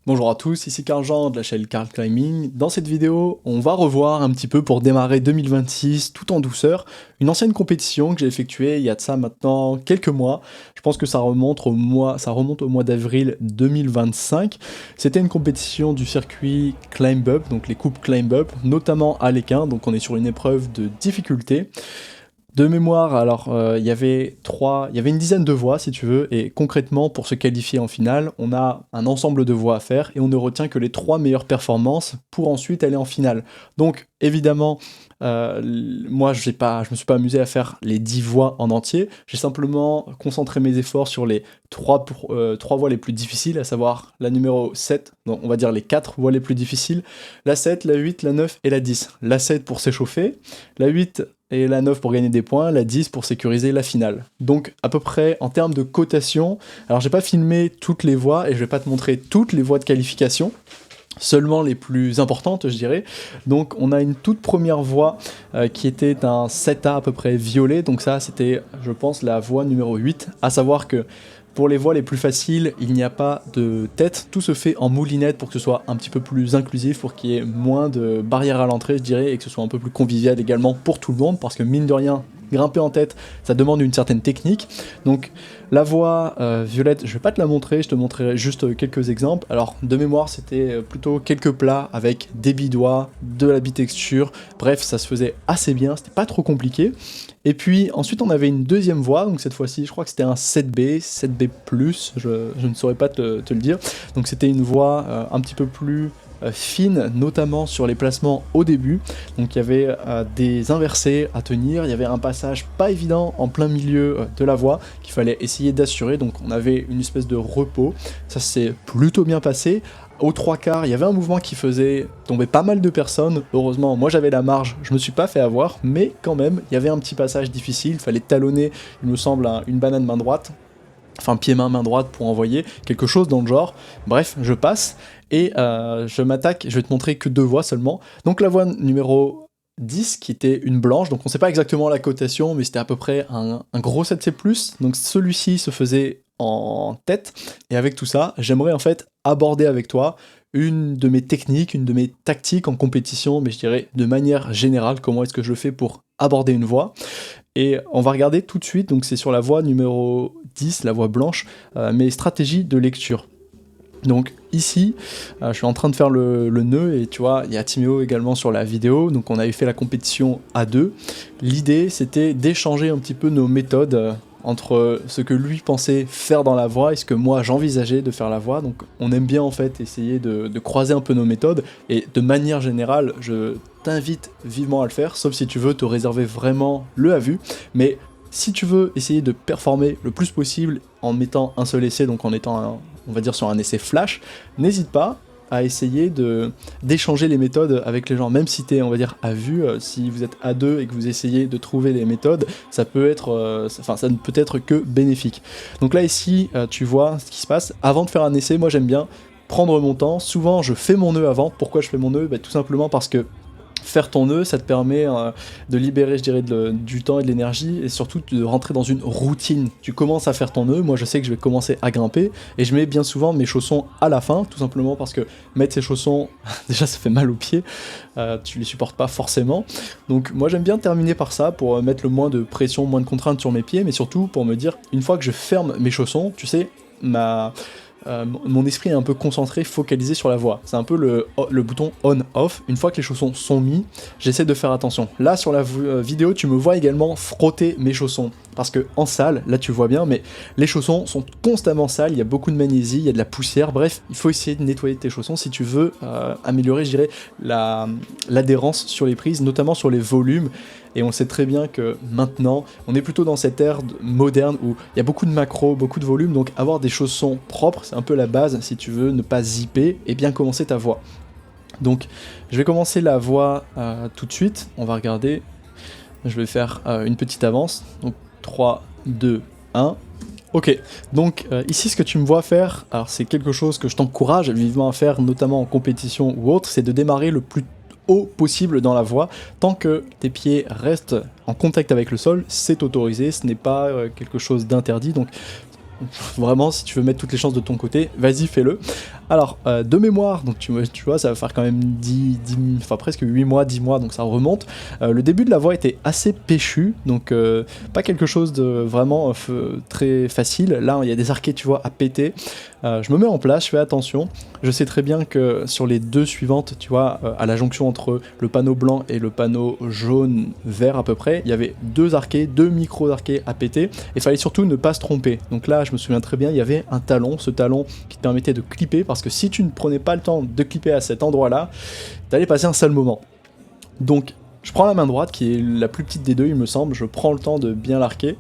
Bonjour à tous, ici Carl Jean de la chaîne Carl Climbing. Dans cette vidéo, on va revoir un petit peu pour démarrer 2026 tout en douceur, une ancienne compétition que j'ai effectuée il y a de ça maintenant quelques mois. Je pense que ça remonte au mois d'avril 2025. C'était une compétition du circuit Climb Up, donc les coupes Climb Up, notamment à l'équin, donc on est sur une épreuve de difficulté. De mémoire, alors il y avait une dizaine de voies si tu veux, et concrètement pour se qualifier en finale, on a un ensemble de voies à faire et on ne retient que les 3 meilleures performances pour ensuite aller en finale. Donc évidemment, moi je me suis pas amusé à faire les 10 voies en entier, j'ai simplement concentré mes efforts sur les 3 voies les plus difficiles, à savoir la numéro 7, donc on va dire les 4 voies les plus difficiles, la 7, la 8, la 9 et la 10. La 7 pour s'échauffer, la 8 et la 9 pour gagner des points, la 10 pour sécuriser la finale. Donc à peu près en termes de cotation, alors j'ai pas filmé toutes les voies et je vais pas te montrer toutes les voies de qualification, seulement les plus importantes je dirais. Donc on a une toute première voie qui était un 7A à peu près violet, donc ça c'était je pense la voie numéro 8, à savoir que pour les voies les plus faciles, il n'y a pas de tête, tout se fait en moulinette pour que ce soit un petit peu plus inclusif, pour qu'il y ait moins de barrières à l'entrée, je dirais, et que ce soit un peu plus convivial également pour tout le monde, parce que mine de rien, grimper en tête, ça demande une certaine technique. Donc la voie violette, je vais pas te la montrer, je te montrerai juste quelques exemples. Alors de mémoire, c'était plutôt quelques plats avec des bidois, de la bitexture, bref, ça se faisait assez bien, c'était pas trop compliqué. Et puis ensuite on avait une deuxième voie, donc cette fois-ci je crois que c'était un 7B, 7B+, je ne saurais pas te le dire. Donc c'était une voie un petit peu plus fine, notamment sur les placements au début. Donc il y avait des inversés à tenir, il y avait un passage pas évident en plein milieu de la voie qu'il fallait essayer d'assurer, donc on avait une espèce de repos, ça s'est plutôt bien passé. Aux 3/4, il y avait un mouvement qui faisait tomber pas mal de personnes. Heureusement, moi j'avais la marge, je me suis pas fait avoir, mais quand même, il y avait un petit passage difficile. Il fallait talonner, il me semble, une banane main droite, enfin pied-main, main droite pour envoyer, quelque chose dans le genre. Bref, je passe et je m'attaque, je vais te montrer que 2 voies seulement. Donc la voie numéro 10 qui était une blanche, donc on sait pas exactement la cotation, mais c'était à peu près un gros 7C+, donc celui-ci se faisait en tête, et avec tout ça, j'aimerais en fait aborder avec toi une de mes techniques, une de mes tactiques en compétition, mais je dirais de manière générale, comment est-ce que je fais pour aborder une voie. Et on va regarder tout de suite, donc c'est sur la voie numéro 10, la voie blanche, mes stratégies de lecture. Donc ici, je suis en train de faire le nœud et tu vois, il y a Timéo également sur la vidéo, donc on avait fait la compétition à 2. L'idée c'était d'échanger un petit peu nos méthodes entre ce que lui pensait faire dans la voie et ce que moi j'envisageais de faire la voie. Donc on aime bien en fait essayer de croiser un peu nos méthodes, et de manière générale je t'invite vivement à le faire, sauf si tu veux te réserver vraiment le à vue, mais si tu veux essayer de performer le plus possible en mettant un seul essai, donc en étant on va dire sur un essai flash, n'hésite pas à essayer d'échanger les méthodes avec les gens, même si t'es on va dire à vue, si vous êtes à 2 et que vous essayez de trouver les méthodes, ça peut être, ça ne peut être que bénéfique. Donc là ici, tu vois ce qui se passe. Avant de faire un essai, moi j'aime bien prendre mon temps, souvent je fais mon nœud avant. Pourquoi je fais mon nœud? Tout simplement parce que faire ton nœud, ça te permet de libérer, je dirais, du temps et de l'énergie, et surtout de rentrer dans une routine. Tu commences à faire ton nœud, moi je sais que je vais commencer à grimper, et je mets bien souvent mes chaussons à la fin, tout simplement parce que mettre ses chaussons, déjà ça fait mal aux pieds, tu les supportes pas forcément. Donc moi j'aime bien terminer par ça, pour mettre le moins de pression, moins de contraintes sur mes pieds, mais surtout pour me dire, une fois que je ferme mes chaussons, tu sais, mon esprit est un peu concentré, focalisé sur la voie. C'est un peu le bouton on-off. Une fois que les chaussons sont mis, j'essaie de faire attention. Là, sur la vidéo, tu me vois également frotter mes chaussons. Parce que en salle, là tu vois bien, mais les chaussons sont constamment sales, il y a beaucoup de magnésie, il y a de la poussière, bref, il faut essayer de nettoyer tes chaussons si tu veux améliorer, je dirais, l'adhérence sur les prises, notamment sur les volumes. Et on sait très bien que maintenant, on est plutôt dans cette ère moderne où il y a beaucoup de macros, beaucoup de volume, donc avoir des chaussons propres, c'est un peu la base si tu veux ne pas zipper et bien commencer ta voie. Donc je vais commencer la voie tout de suite, on va regarder, je vais faire une petite avance, donc 3, 2, 1... Ok, donc ici ce que tu me vois faire, alors c'est quelque chose que je t'encourage vivement à faire, notamment en compétition ou autre, c'est de démarrer le plus haut possible dans la voie, tant que tes pieds restent en contact avec le sol, c'est autorisé, ce n'est pas quelque chose d'interdit, donc vraiment si tu veux mettre toutes les chances de ton côté, vas-y fais-le. Alors, de mémoire, donc tu vois, ça va faire quand même enfin presque 8 mois, 10 mois, donc ça remonte. Le début de la voie était assez péchu, donc pas quelque chose de vraiment très facile. Là, il y a des arquets, tu vois, à péter. Je me mets en place, je fais attention. Je sais très bien que sur les deux suivantes, tu vois, à la jonction entre le panneau blanc et le panneau jaune-vert à peu près, il y avait deux arquets, deux micro-arquets à péter, et il fallait surtout ne pas se tromper. Donc là, je me souviens très bien, il y avait un talon, ce talon qui te permettait de clipper, parce que si tu ne prenais pas le temps de clipper à cet endroit-là, t'allais passer un sale moment. Donc, je prends la main droite, qui est la plus petite des deux, il me semble, je prends le temps de bien l'arquer.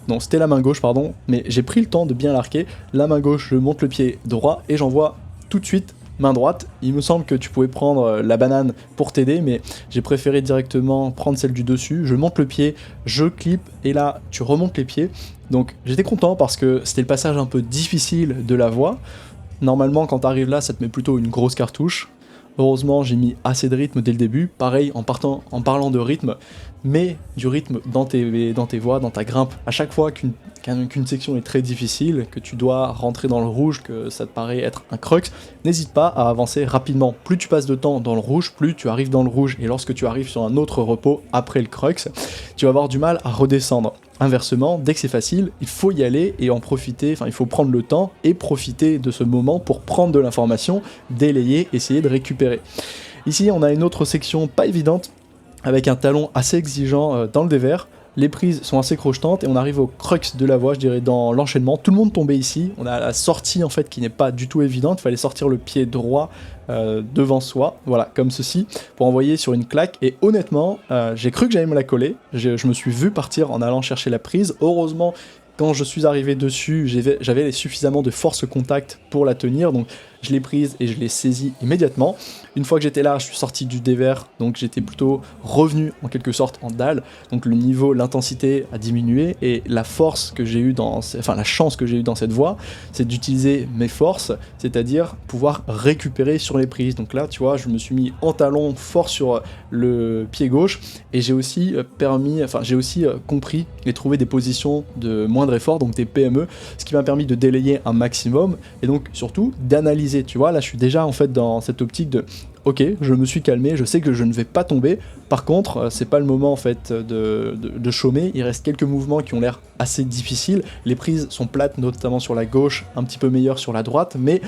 Non, c'était la main gauche, pardon, mais j'ai pris le temps de bien l'arquer. La main gauche, je monte le pied droit et j'envoie tout de suite main droite. Il me semble que tu pouvais prendre la banane pour t'aider, mais j'ai préféré directement prendre celle du dessus. Je monte le pied, je clip et là, tu remontes les pieds. Donc j'étais content parce que c'était le passage un peu difficile de la voie. Normalement, quand t'arrives là, ça te met plutôt une grosse cartouche. Heureusement, j'ai mis assez de rythme dès le début. Pareil, en parlant de rythme, mais du rythme dans tes voies, dans ta grimpe. À chaque fois qu'une section est très difficile, que tu dois rentrer dans le rouge, que ça te paraît être un crux, n'hésite pas à avancer rapidement. Plus tu passes de temps dans le rouge, plus tu arrives dans le rouge. Et lorsque tu arrives sur un autre repos après le crux, tu vas avoir du mal à redescendre. Inversement, dès que c'est facile, il faut y aller et en profiter, enfin il faut prendre le temps et profiter de ce moment pour prendre de l'information, délayer, essayer de récupérer. Ici on a une autre section pas évidente, avec un talon assez exigeant dans le dévers. Les prises sont assez crochetantes et on arrive au crux de la voie, je dirais, dans l'enchaînement. Tout le monde tombait ici. On a la sortie en fait qui n'est pas du tout évidente. Il fallait sortir le pied droit devant soi, voilà, comme ceci, pour envoyer sur une claque. Et honnêtement, j'ai cru que j'allais me la coller. Je me suis vu partir en allant chercher la prise. Heureusement, quand je suis arrivé dessus, j'avais suffisamment de force contact pour la tenir. Donc je l'ai prise et je l'ai saisie immédiatement. Une fois que j'étais là, je suis sorti du dévers, donc j'étais plutôt revenu en quelque sorte en dalle. Donc le niveau, l'intensité a diminué et la force que j'ai eu la chance que j'ai eu dans cette voie, c'est d'utiliser mes forces, c'est-à-dire pouvoir récupérer sur les prises. Donc là, tu vois, je me suis mis en talon fort sur le pied gauche et j'ai aussi compris et trouvé des positions de moindre effort, donc des PME, ce qui m'a permis de délayer un maximum et donc surtout d'analyser. Tu vois, là je suis déjà en fait dans cette optique de ok, je me suis calmé, je sais que je ne vais pas tomber. Par contre, c'est pas le moment en fait de chômer. Il reste quelques mouvements qui ont l'air assez difficiles. Les prises sont plates, notamment sur la gauche, un petit peu meilleures sur la droite, mais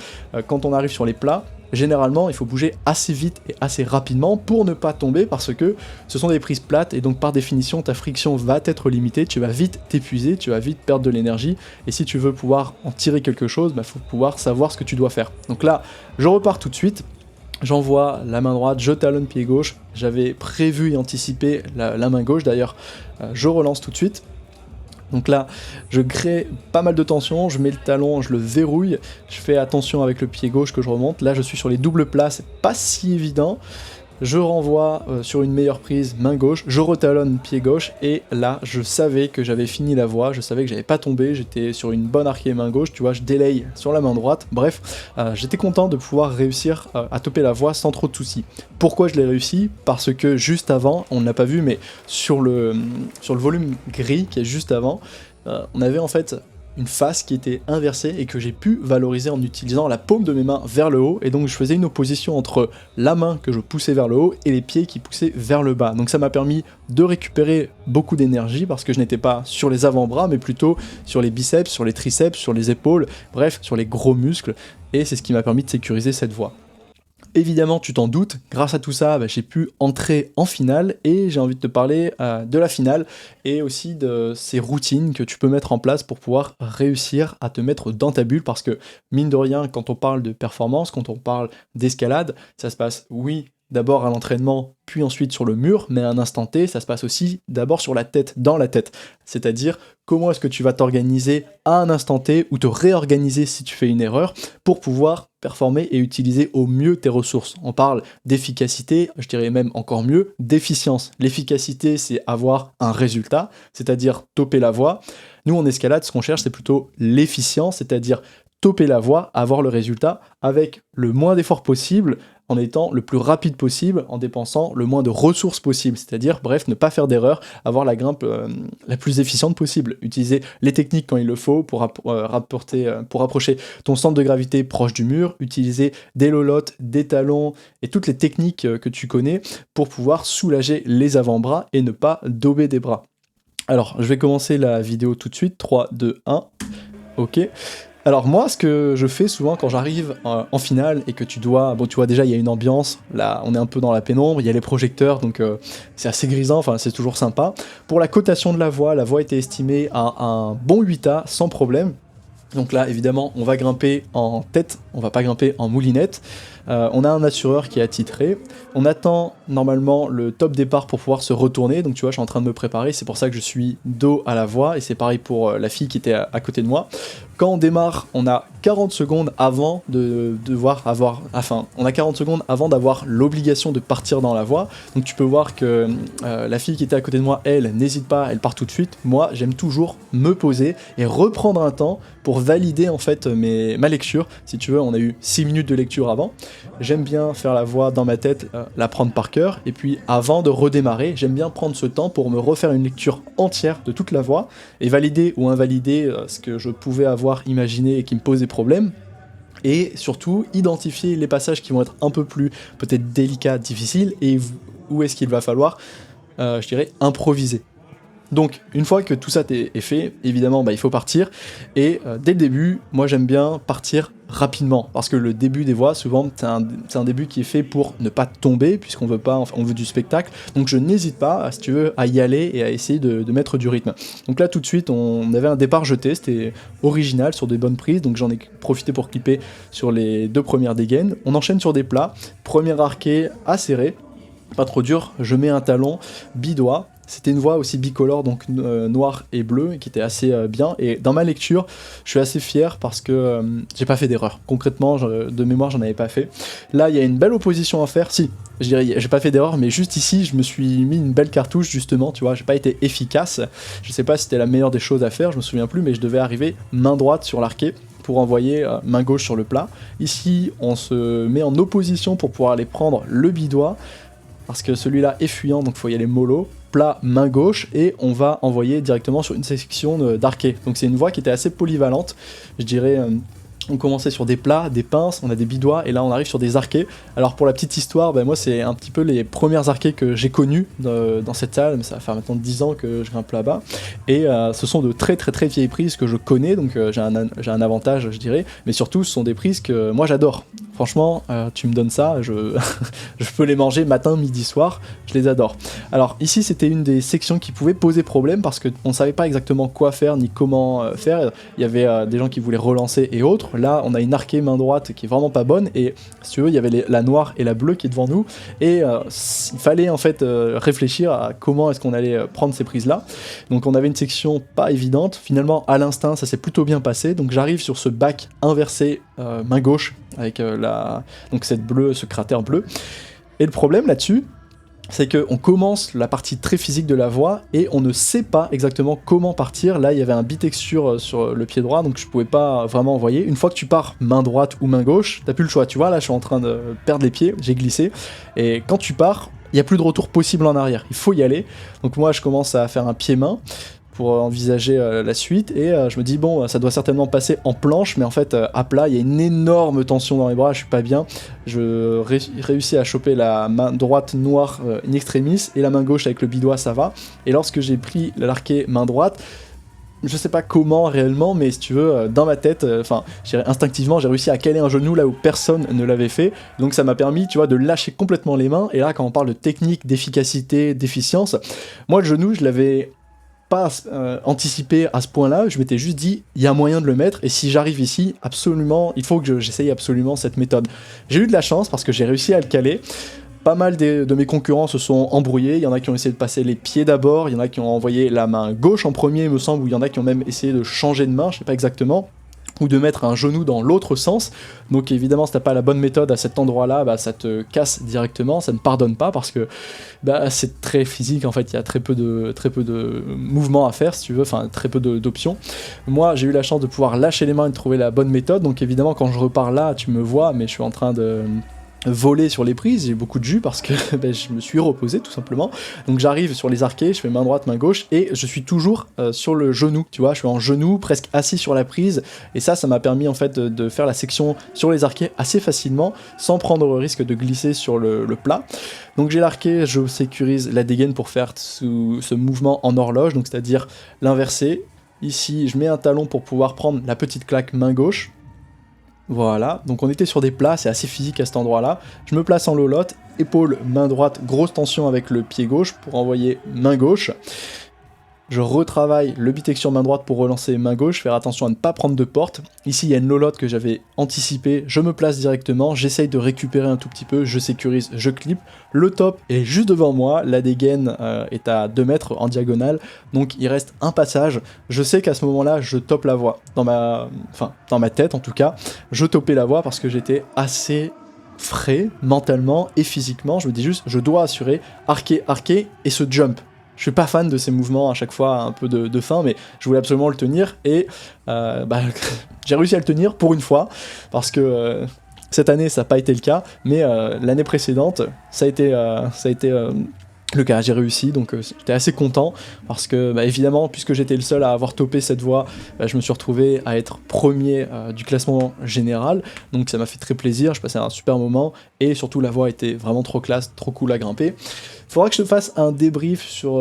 quand on arrive sur les plats, généralement il faut bouger assez vite et assez rapidement pour ne pas tomber parce que ce sont des prises plates et donc par définition ta friction va être limitée, tu vas vite t'épuiser, tu vas vite perdre de l'énergie et si tu veux pouvoir en tirer quelque chose, il faut pouvoir savoir ce que tu dois faire. Donc là, je repars tout de suite. J'envoie la main droite, je talonne pied gauche, j'avais prévu et anticipé la main gauche d'ailleurs, je relance tout de suite. Donc là, je crée pas mal de tension, je mets le talon, je le verrouille, je fais attention avec le pied gauche que je remonte. Là, je suis sur les doubles plats, c'est pas si évident. Je renvoie sur une meilleure prise main gauche, je retalonne pied gauche et là je savais que j'avais fini la voie, je savais que j'avais pas tombé, j'étais sur une bonne arquée main gauche, tu vois, je délaye sur la main droite, bref, j'étais content de pouvoir réussir à toper la voie sans trop de soucis. Pourquoi je l'ai réussi? Parce que juste avant, on ne l'a pas vu, mais sur le volume gris qui est juste avant, on avait en fait une face qui était inversée et que j'ai pu valoriser en utilisant la paume de mes mains vers le haut et donc je faisais une opposition entre la main que je poussais vers le haut et les pieds qui poussaient vers le bas. Donc ça m'a permis de récupérer beaucoup d'énergie parce que je n'étais pas sur les avant-bras mais plutôt sur les biceps, sur les triceps, sur les épaules, bref sur les gros muscles et c'est ce qui m'a permis de sécuriser cette voie. Évidemment, tu t'en doutes, grâce à tout ça, j'ai pu entrer en finale et j'ai envie de te parler de la finale et aussi de ces routines que tu peux mettre en place pour pouvoir réussir à te mettre dans ta bulle parce que, mine de rien, quand on parle de performance, quand on parle d'escalade, ça se passe, oui, d'abord à l'entraînement, puis ensuite sur le mur, mais à un instant T, ça se passe aussi d'abord sur la tête, dans la tête. C'est-à-dire, comment est-ce que tu vas t'organiser à un instant T ou te réorganiser si tu fais une erreur pour pouvoir performer et utiliser au mieux tes ressources. On parle d'efficacité, je dirais même encore mieux, d'efficience. L'efficacité, c'est avoir un résultat, c'est-à-dire toper la voie. Nous, en escalade, ce qu'on cherche, c'est plutôt l'efficience, c'est-à-dire stopper la voie, avoir le résultat avec le moins d'efforts possible, en étant le plus rapide possible, en dépensant le moins de ressources possible, c'est-à-dire, bref, ne pas faire d'erreur, avoir la grimpe la plus efficiente possible, utiliser les techniques quand il le faut pour rapprocher ton centre de gravité proche du mur, utiliser des lolottes, des talons et toutes les techniques que tu connais pour pouvoir soulager les avant-bras et ne pas dober des bras. Alors, je vais commencer la vidéo tout de suite, 3, 2, 1, ok. Alors moi, ce que je fais souvent quand j'arrive en finale et que tu vois déjà il y a une ambiance, là on est un peu dans la pénombre, il y a les projecteurs, donc c'est assez grisant, enfin c'est toujours sympa. Pour la cotation de la voie était estimée à un bon 8A sans problème. Donc là, évidemment, on va grimper en tête, on va pas grimper en moulinette. On a un assureur qui est attitré. On attend normalement le top départ pour pouvoir se retourner. Donc tu vois, je suis en train de me préparer. C'est pour ça que je suis dos à la voie. Et c'est pareil pour la fille qui était à côté de moi. Quand on démarre, on a 40 secondes avant on a 40 secondes avant d'avoir l'obligation de partir dans la voie. Donc tu peux voir que la fille qui était à côté de moi, elle, n'hésite pas, elle part tout de suite. Moi, j'aime toujours me poser et reprendre un temps pour valider en fait ma lecture. Si tu veux, on a eu 6 minutes de lecture avant. J'aime bien faire la voie dans ma tête, la prendre par cœur, et puis avant de redémarrer, j'aime bien prendre ce temps pour me refaire une lecture entière de toute la voie, et valider ou invalider ce que je pouvais avoir imaginé et qui me posait problème, et surtout identifier les passages qui vont être un peu plus peut-être délicats, difficiles, et où est-ce qu'il va falloir, je dirais, improviser. Donc, une fois que tout ça est fait, évidemment, il faut partir. Et dès le début, moi j'aime bien partir rapidement. Parce que le début des voies, souvent, c'est un début qui est fait pour ne pas tomber, puisqu'on veut pas, on veut du spectacle. Donc je n'hésite pas, si tu veux, à y aller et à essayer de mettre du rythme. Donc là, tout de suite, on avait un départ jeté, c'était original, sur des bonnes prises. Donc j'en ai profité pour clipper sur les 2 premières dégaines. On enchaîne sur des plats. Premier arqué acéré, pas trop dur. Je mets un talon bidois. C'était une voie aussi bicolore, donc noir et bleu, qui était assez bien. Et dans ma lecture, je suis assez fier parce que j'ai pas fait d'erreur. Concrètement, de mémoire, j'en avais pas fait. Là, il y a une belle opposition à faire. Si, je dirais, j'ai pas fait d'erreur, mais juste ici, je me suis mis une belle cartouche, justement, tu vois, j'ai pas été efficace. Je sais pas si c'était la meilleure des choses à faire, je me souviens plus, mais je devais arriver main droite sur l'arqué pour envoyer main gauche sur le plat. Ici, on se met en opposition pour pouvoir aller prendre le bidois, parce que celui-là est fuyant, donc il faut y aller mollo. Plat main gauche, et on va envoyer directement sur une section d'arqué. Donc c'est une voie qui était assez polyvalente, je dirais. On commençait sur des plats, des pinces, on a des bidois, et là on arrive sur des arqués. Alors pour la petite histoire, moi c'est un petit peu les premières arqués que j'ai connues dans cette salle, mais ça va faire maintenant 10 ans que je grimpe là-bas, et ce sont de très très très vieilles prises que je connais, donc j'ai un avantage, je dirais, mais surtout ce sont des prises que moi j'adore. Franchement, tu me donnes ça, je peux les manger matin, midi, soir, je les adore. Alors ici c'était une des sections qui pouvait poser problème, parce qu'on ne savait pas exactement quoi faire, ni comment faire. Il y avait des gens qui voulaient relancer et autres. Là, on a une arquée main droite qui est vraiment pas bonne, et si tu veux, il y avait la noire et la bleue qui est devant nous, et il fallait en fait réfléchir à comment est-ce qu'on allait prendre ces prises-là. Donc on avait une section pas évidente. Finalement, à l'instinct, ça s'est plutôt bien passé. Donc j'arrive sur ce bac inversé main gauche avec donc cette bleue, ce cratère bleu. Et le problème là-dessus, c'est qu'on commence la partie très physique de la voie et on ne sait pas exactement comment partir. Là, il y avait un bitexture sur le pied droit, donc je pouvais pas vraiment envoyer. Une fois que tu pars main droite ou main gauche, t'as plus le choix. Tu vois, là, je suis en train de perdre les pieds, j'ai glissé. Et quand tu pars, il n'y a plus de retour possible en arrière. Il faut y aller. Donc moi, je commence à faire un pied-main pour envisager la suite, et je me dis bon, ça doit certainement passer en planche, mais en fait à plat, il y a une énorme tension dans les bras, je suis pas bien. Je réussis à choper la main droite noire in extremis, et la main gauche avec le bidois, ça va. Et lorsque j'ai pris l'arqué main droite, je sais pas comment réellement, mais si tu veux, dans ma tête, instinctivement, j'ai réussi à caler un genou là où personne ne l'avait fait. Donc ça m'a permis, tu vois, de lâcher complètement les mains. Et là, quand on parle de technique, d'efficacité, d'efficience, moi le genou, je l'avais pas anticipé à ce point-là. Je m'étais juste dit, il y a moyen de le mettre, et si j'arrive ici, absolument, il faut que j'essaye absolument cette méthode. J'ai eu de la chance parce que j'ai réussi à le caler. Pas mal de mes concurrents se sont embrouillés, il y en a qui ont essayé de passer les pieds d'abord, il y en a qui ont envoyé la main gauche en premier, il me semble, ou il y en a qui ont même essayé de changer de main, je sais pas exactement. ou de mettre un genou dans l'autre sens. Donc évidemment, si t'as pas la bonne méthode à cet endroit-là, bah, ça te casse directement, ça ne pardonne pas parce que bah, c'est très physique en fait, il y a très peu de mouvements à faire si tu veux, enfin très peu d'options. Moi, j'ai eu la chance de pouvoir lâcher les mains et de trouver la bonne méthode, donc évidemment quand je repars là, tu me vois, mais je suis en train de voler sur les prises, j'ai beaucoup de jus parce que ben, je me suis reposé tout simplement. Donc j'arrive sur les arquets, je fais main droite, main gauche et je suis toujours sur le genou, tu vois, je suis en genou, presque assis sur la prise et ça m'a permis en fait de faire la section sur les arquets assez facilement sans prendre le risque de glisser sur le plat. Donc j'ai l'arqué, je sécurise la dégaine pour faire ce mouvement en horloge, donc c'est-à-dire l'inverser. Ici, je mets un talon pour pouvoir prendre la petite claque main gauche. Voilà, donc on était sur des plats, c'est assez physique à cet endroit-là. Je me place en lolotte, épaule, main droite, grosse tension avec le pied gauche pour envoyer main gauche. Je retravaille le bitexture main droite pour relancer main gauche, faire attention à ne pas prendre de porte. Ici, il y a une lolotte que j'avais anticipée, je me place directement, j'essaye de récupérer un tout petit peu, je sécurise, je clip. Le top est juste devant moi, la dégaine est à 2 mètres en diagonale, donc il reste un passage. Je sais qu'à ce moment-là, je tope la voie. Dans ma tête en tout cas, je topais la voie parce que j'étais assez frais mentalement et physiquement. Je me dis juste, je dois assurer, arquer, arquer et ce jump. Je suis pas fan de ces mouvements à chaque fois un peu de fin, mais je voulais absolument le tenir et j'ai réussi à le tenir pour une fois parce que cette année ça n'a pas été le cas, mais l'année précédente ça a été le cas. J'ai réussi, donc j'étais assez content parce que évidemment, puisque j'étais le seul à avoir topé cette voie, je me suis retrouvé à être premier du classement général, donc ça m'a fait très plaisir, je passais un super moment et surtout la voie était vraiment trop classe, trop cool à grimper. Faudra que je te fasse un débrief sur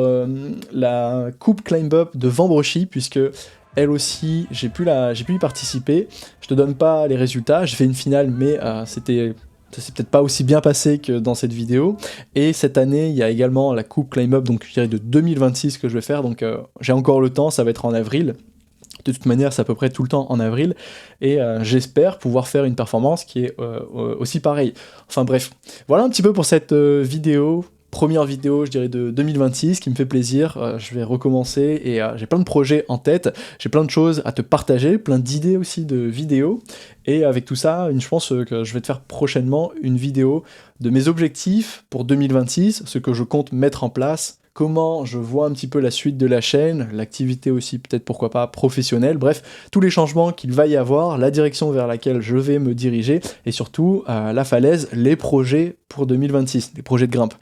la coupe climb up de Vambrochy, puisque elle aussi, j'ai pu y participer. Je te donne pas les résultats, j'ai fait une finale, mais ça s'est peut-être pas aussi bien passé que dans cette vidéo. Et cette année, il y a également la coupe climb up, donc je dirais de 2026 que je vais faire, donc j'ai encore le temps, ça va être en avril. De toute manière, c'est à peu près tout le temps en avril, et j'espère pouvoir faire une performance qui est aussi pareille. Enfin bref, voilà un petit peu pour cette vidéo. Première vidéo, je dirais, de 2026, qui me fait plaisir. Je vais recommencer et j'ai plein de projets en tête, j'ai plein de choses à te partager, plein d'idées aussi de vidéos. Et avec tout ça, je pense que je vais te faire prochainement une vidéo de mes objectifs pour 2026, ce que je compte mettre en place, comment je vois un petit peu la suite de la chaîne, l'activité aussi peut-être pourquoi pas professionnelle, bref, tous les changements qu'il va y avoir, la direction vers laquelle je vais me diriger, et surtout, la falaise, les projets pour 2026, les projets de grimpe.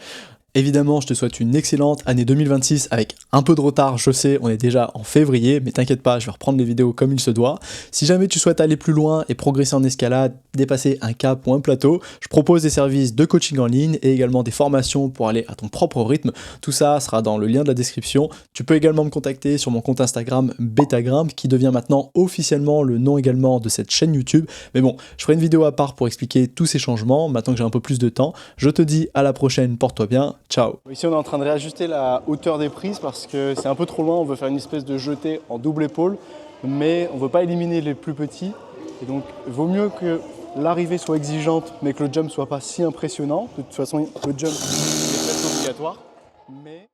Évidemment, je te souhaite une excellente année 2026 avec un peu de retard, je sais, on est déjà en février, mais t'inquiète pas, je vais reprendre les vidéos comme il se doit. Si jamais tu souhaites aller plus loin et progresser en escalade, dépasser un cap ou un plateau, je propose des services de coaching en ligne et également des formations pour aller à ton propre rythme. Tout ça sera dans le lien de la description. Tu peux également me contacter sur mon compte Instagram Betagrimp, qui devient maintenant officiellement le nom également de cette chaîne YouTube. Mais bon, je ferai une vidéo à part pour expliquer tous ces changements, maintenant que j'ai un peu plus de temps. Je te dis à la prochaine, porte-toi bien. Ciao. Ici on est en train de réajuster la hauteur des prises parce que c'est un peu trop loin, on veut faire une espèce de jeté en double épaule, mais on veut pas éliminer les plus petits. Et donc il vaut mieux que l'arrivée soit exigeante mais que le jump soit pas si impressionnant. De toute façon le jump est presque obligatoire. Mais